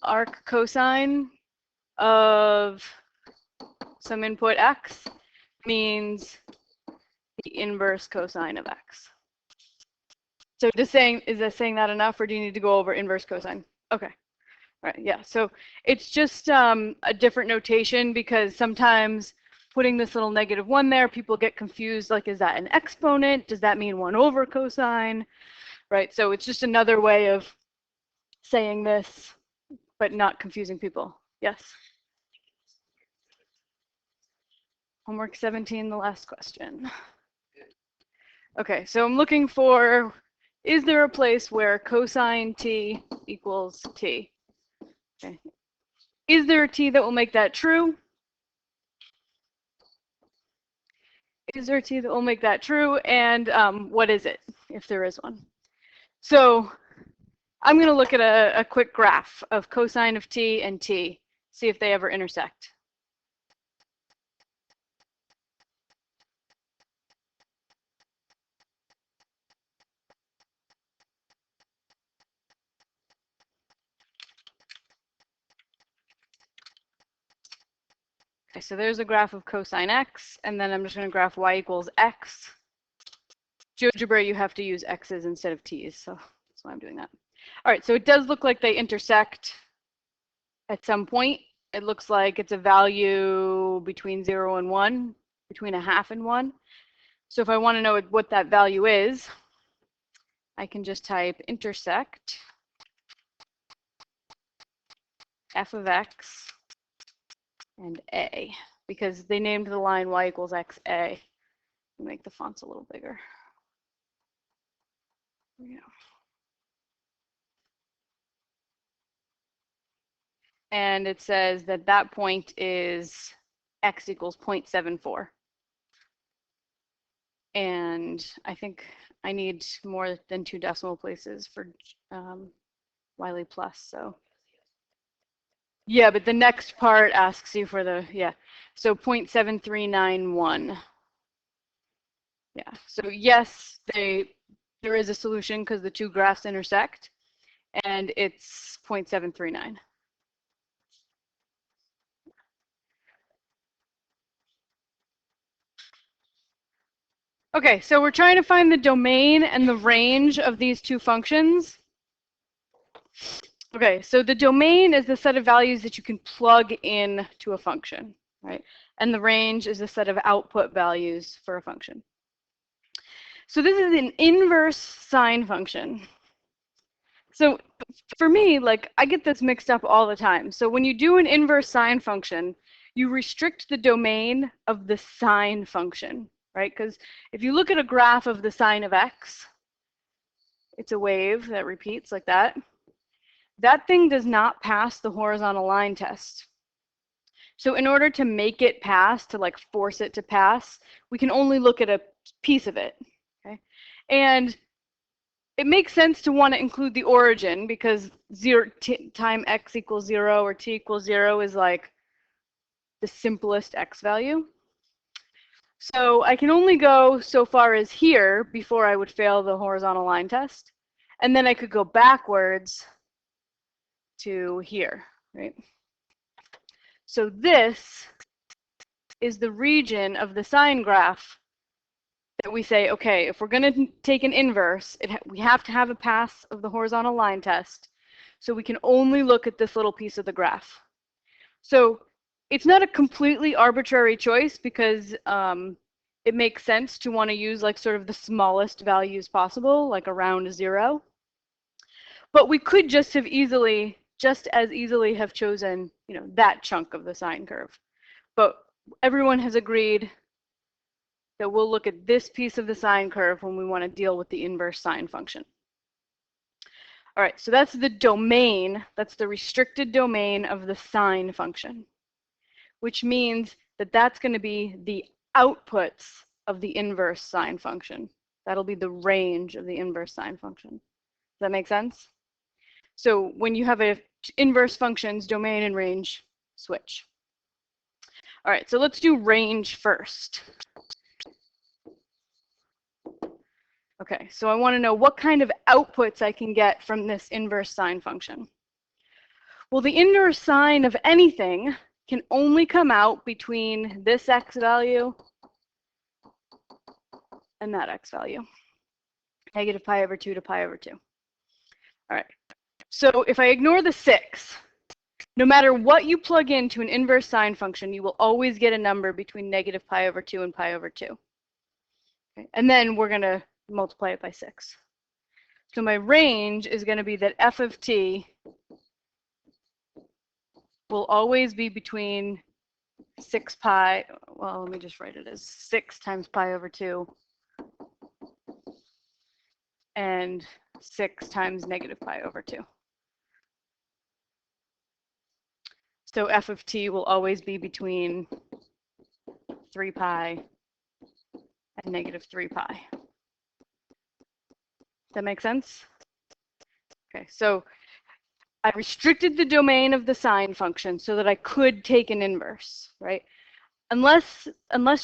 arc cosine of some input x means the inverse cosine of x. So just saying, is that saying that enough, or do you need to go over inverse cosine? Okay. All right, yeah, so it's just a different notation because sometimes putting this little -1 there, people get confused, like, is that an exponent? Does that mean 1 over cosine? Right, so it's just another way of saying this, but not confusing people. Yes? Homework 17, the last question. Okay, so I'm looking for, is there a place where cosine t equals t? Okay. Is there a t that will make that true? Is there a t that will make that true? And what is it, if there is one? So I'm going to look at a quick graph of cosine of t and t, see if they ever intersect. Okay, so there's a graph of cosine x, and then I'm just going to graph y equals x. GeoGebra, you have to use x's instead of t's, so that's why I'm doing that. All right, so it does look like they intersect at some point. It looks like it's a value between 0 and 1, between 1/2 and 1. So if I want to know what that value is, I can just type intersect f of x and a, because they named the line y equals xa. Make the fonts a little bigger. There we go. And it says that that point is x equals 0.74. And I think I need more than 2 decimal places for Wiley plus, so. Yeah, but the next part asks you for the, yeah, so 0.7391. Yeah, so yes, there is a solution because the two graphs intersect, and it's 0.739. Okay, so we're trying to find the domain and the range of these two functions. Okay, so the domain is the set of values that you can plug in to a function, right? And the range is the set of output values for a function. So this is an inverse sine function. So for me, like, I get this mixed up all the time. So when you do an inverse sine function, you restrict the domain of the sine function, right? Because if you look at a graph of the sine of x, it's a wave that repeats like that. That thing does not pass the horizontal line test. So in order to make it pass, to like force it to pass, we can only look at a piece of it, okay? And it makes sense to want to include the origin because time x equals 0 or t equals 0 is like the simplest x value. So I can only go so far as here before I would fail the horizontal line test. And then I could go backwards to here, right? So this is the region of the sine graph that we say, okay, if we're going to take an inverse, we have to have a pass of the horizontal line test. So we can only look at this little piece of the graph. So it's not a completely arbitrary choice because it makes sense to want to use like sort of the smallest values possible, like around 0. But we could just as easily have chosen, you know, that chunk of the sine curve. But everyone has agreed that we'll look at this piece of the sine curve when we want to deal with the inverse sine function. All right, so that's the domain, that's the restricted domain of the sine function, which means that that's going to be the outputs of the inverse sine function. That'll be the range of the inverse sine function. Does that make sense? So when you have inverse functions, domain and range switch. All right, so let's do range first. Okay, so I want to know what kind of outputs I can get from this inverse sine function. Well, the inverse sine of anything can only come out between this x value and that x value. Negative pi over 2 to pi over 2. All right. So if I ignore the 6, no matter what you plug into an inverse sine function, you will always get a number between negative pi over 2 and pi over 2. Okay. And then we're going to multiply it by 6. So my range is going to be that f of t will always be between 6 pi, well, let me just write it as 6 times pi over 2 and 6 times negative pi over 2. So f of t will always be between 3 pi and negative 3 pi. Does that make sense? Okay, so I restricted the domain of the sine function so that I could take an inverse, right? Unless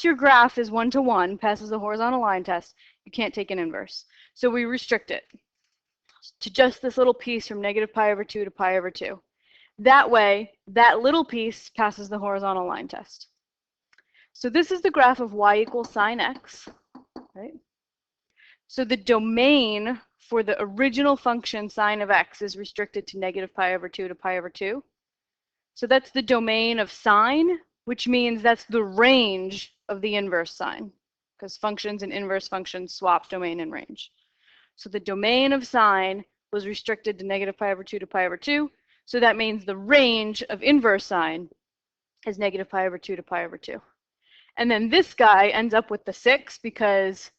your graph is 1-to-1, passes the horizontal line test, you can't take an inverse. So we restrict it to just this little piece from negative pi over 2 to pi over 2. That way, that little piece passes the horizontal line test. So this is the graph of y equals sine x, right? So the domain for the original function sine of x is restricted to negative pi over 2 to pi over 2. So that's the domain of sine, which means that's the range of the inverse sine, because functions and inverse functions swap domain and range. So the domain of sine was restricted to negative pi over 2 to pi over 2. So that means the range of inverse sine is negative pi over 2 to pi over 2. And then this guy ends up with the 6 because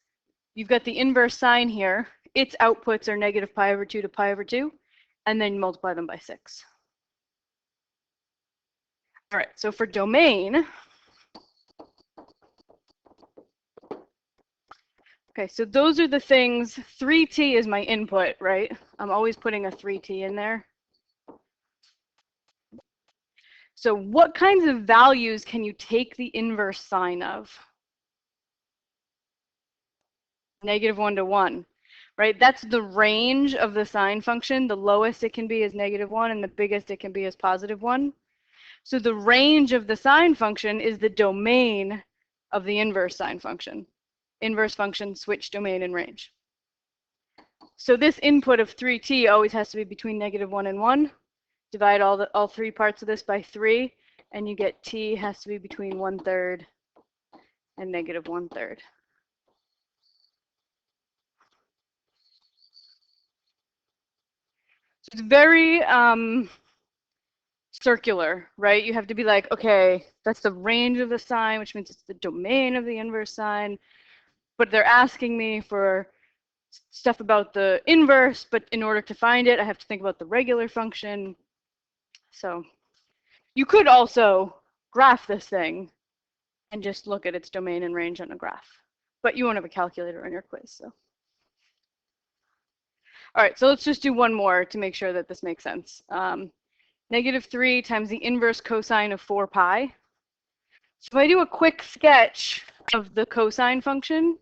you've got the inverse sine here. Its outputs are negative pi over 2 to pi over 2, and then you multiply them by 6. All right, so for domain, okay, so those are the things. 3t is my input, right? I'm always putting a 3t in there. So what kinds of values can you take the inverse sine of? Negative 1 to 1, right? That's the range of the sine function. The lowest it can be is negative 1, and the biggest it can be is positive 1. So the range of the sine function is the domain of the inverse sine function. Inverse function, switch domain and range. So this input of 3t always has to be between negative 1 and 1. Divide all three parts of this by 3, and you get t has to be between 1/3 and negative 1/3. So it's very circular, right? You have to be like, okay, that's the range of the sine, which means it's the domain of the inverse sine. But they're asking me for stuff about the inverse, but in order to find it, I have to think about the regular function. So you could also graph this thing and just look at its domain and range on a graph. But you won't have a calculator on your quiz, so. All right, so let's just do one more to make sure that this makes sense. Negative 3 times the inverse cosine of 4 pi. So if I do a quick sketch of the cosine function,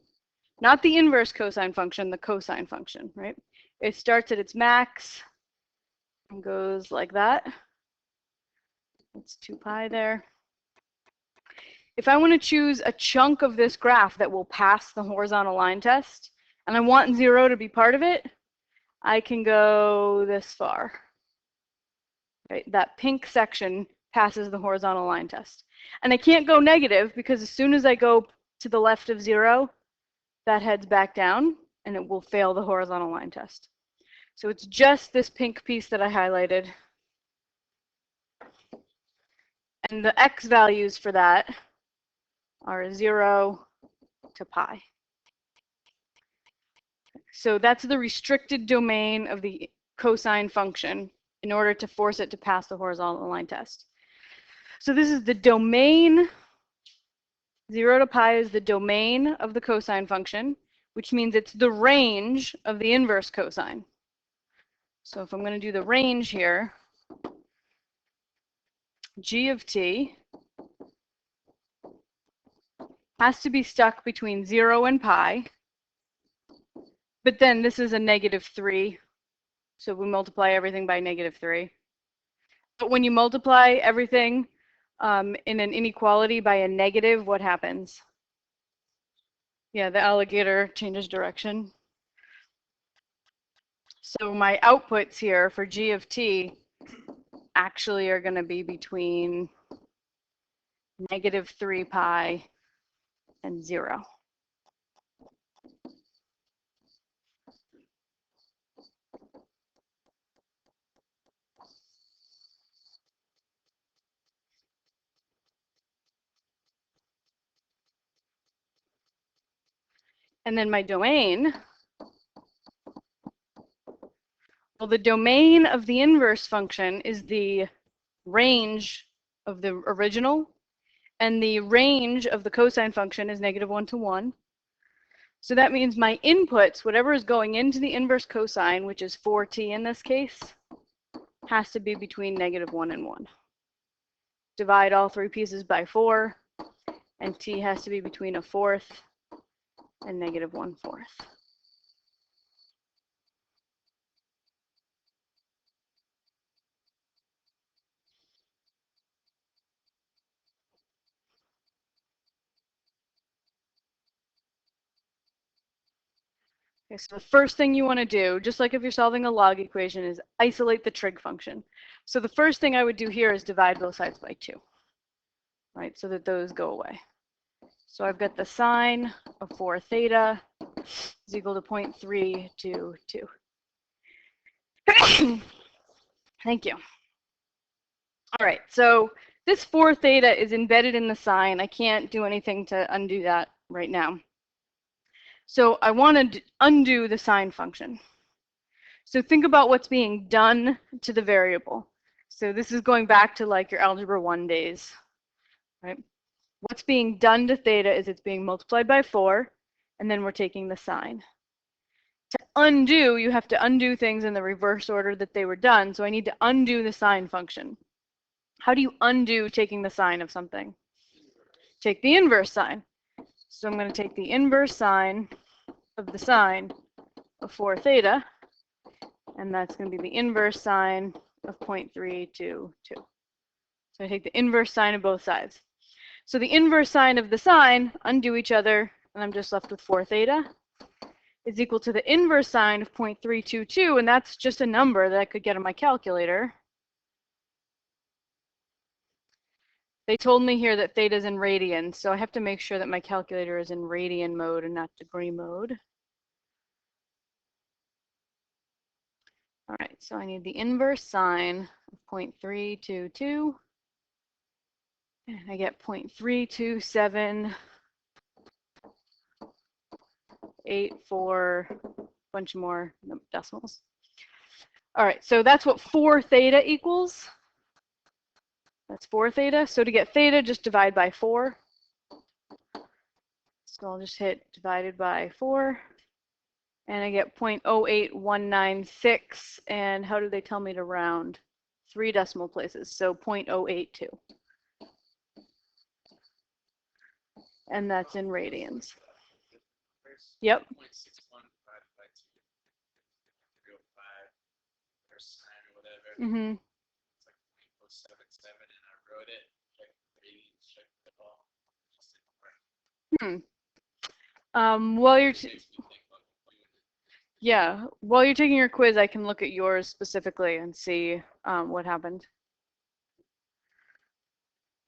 not the inverse cosine function, the cosine function, right? It starts at its max and goes like that. It's 2 pi there. If I want to choose a chunk of this graph that will pass the horizontal line test, and I want 0 to be part of it, I can go this far. Right? That pink section passes the horizontal line test. And I can't go negative because as soon as I go to the left of 0, that heads back down and it will fail the horizontal line test. So it's just this pink piece that I highlighted. And the x values for that are 0 to pi. So that's the restricted domain of the cosine function in order to force it to pass the horizontal line test. So this is the domain. 0 to pi is the domain of the cosine function, which means it's the range of the inverse cosine. So if I'm going to do the range here, g of t has to be stuck between 0 and pi. But then this is a negative 3. So we multiply everything by negative 3. But when you multiply everything in an inequality by a negative, what happens? Yeah, the alligator changes direction. So my outputs here for g of t actually are going to be between -3 pi and 0. And then my domain, well, the domain of the inverse function is the range of the original, and the range of the cosine function is -1 to 1. So that means my inputs, whatever is going into the inverse cosine, which is 4t in this case, has to be between -1 and 1. Divide all three pieces by 4, and t has to be between 1/4 and -1/4. Okay, so the first thing you want to do, just like if you're solving a log equation, is isolate the trig function. So the first thing I would do here is divide both sides by 2, right, so that those go away. So I've got the sine of 4 theta is equal to 0.322. Thank you. All right, so this 4 theta is embedded in the sine. I can't do anything to undo that right now. So I want to undo the sine function. So think about what's being done to the variable. So this is going back to like your algebra 1 days, right? What's being done to theta is it's being multiplied by 4, and then we're taking the sine. To undo, you have to undo things in the reverse order that they were done. So I need to undo the sine function. How do you undo taking the sine of something? Take the inverse sine. So I'm going to take the inverse sine of the sine of 4 theta, and that's going to be the inverse sine of 0.322. So I take the inverse sine of both sides. So the inverse sine of the sine undo each other, and I'm just left with 4 theta is equal to the inverse sine of 0.322, and that's just a number that I could get on my calculator. They told me here that theta is in radians, so I have to make sure that my calculator is in radian mode and not degree mode. All right, so I need the inverse sine of 0.322. And I get 0.32784, bunch more decimals. All right, so that's what 4 theta equals. That's 4 theta. So to get theta, just divide by 4. So I'll just hit divided by 4. And I get 0.08196. And how do they tell me to round? 3 decimal places, so 0.082. And that's in radians. Yep. Mm-hmm. While you're while you're taking your quiz, I can look at yours specifically and see what happened.